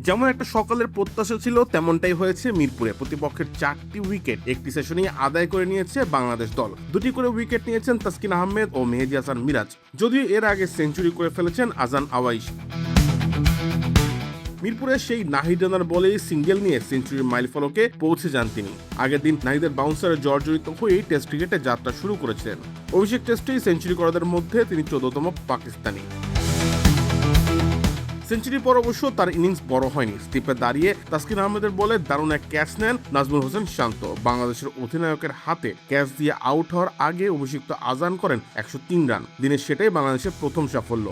যেমন একটা সকালের প্রত্যাশা ছিল তেমনটাই হয়েছে মিরপুরে। প্রতিপক্ষের 4টি উইকেট একটি সেশনেই আদায় করে নিয়েছে বাংলাদেশ দল। 2টি করে উইকেট নিয়েছেন তাসকিন আহমেদ ও মেহেদী হাসান মিরাজ, যদিও এর আগে সেঞ্চুরি করে ফেলেছেন আজান আওয়াইশ। মিরপুরে সেই নাহিদ রানার বলেই সিঙ্গেল নিয়ে সেঞ্চুরির মাইলফলকে পৌঁছে যান তিনি। আগের দিন নাহিদের বাউন্সারে জর্জরিত হয়েই টেস্ট ক্রিকেটে যাত্রা শুরু করেছিলেন। অভিষেক টেস্টেই সেঞ্চুরি করাদের মধ্যে তিনি 14তম পাকিস্তানি। সেঞ্চুরি পর অবশ্য তার ইনিংস বড় হয়নি। স্লিপে দাঁড়িয়ে তাসকিন আহমেদের বলে দারুণ এক ক্যাচ নেন নাজমুল হোসেন শান্ত। বাংলাদেশের অধিনায়কের হাতে ক্যাচ দিয়ে আউট হওয়ার আগে অভিষিক্ত আজান করেন 103 রান। দিনের সেটাই বাংলাদেশের প্রথম সাফল্য।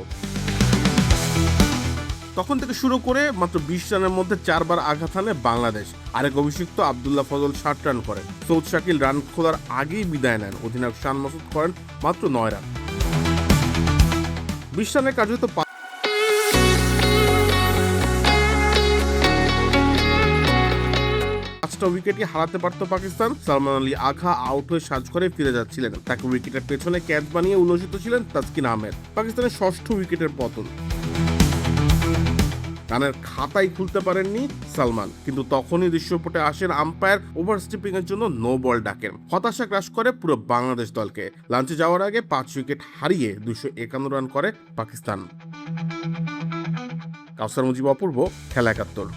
তখন থেকে শুরু করে মাত্র 20 রানের মধ্যে 4 বার আঘাত হানে বাংলাদেশ। আরেক অভিষিক্ত আব্দুল্লাহ ফজল 60 রান করেন। সৌদ শাকিল রান খোলার আগেই বিদায় নেন। অধিনায়ক শান মাসুদ করেন মাত্র 9 রান। 20 রানের কার্যত 5টা উইকেটই হারাতে পারত পাকিস্তান। সালমান আলী আগা আউট হয়ে সাজঘরে ফিরে যাচ্ছিলেন। তাকে উইকেটের পেছনে ক্যাচ বানিয়ে উল্লসিত ছিলেন তাসকিন আহমেদ। পাকিস্তানের 6ষ্ঠ উইকেটের পতন। রানের খাতাই খুলতে পারেননি সালমান, কিন্তু তখনই দৃশ্যপটে আসেন আম্পায়ার ওভার স্টিপিং এর জন্য নো বল ডাকেন। হতাশা গ্রাস করে পুরো বাংলাদেশ দলকে। লাঞ্চে যাওয়ার আগে 5 উইকেট হারিয়ে 251 রান করে পাকিস্তান। কাউসার মুজিব, অপূর্ব, খেলা 71।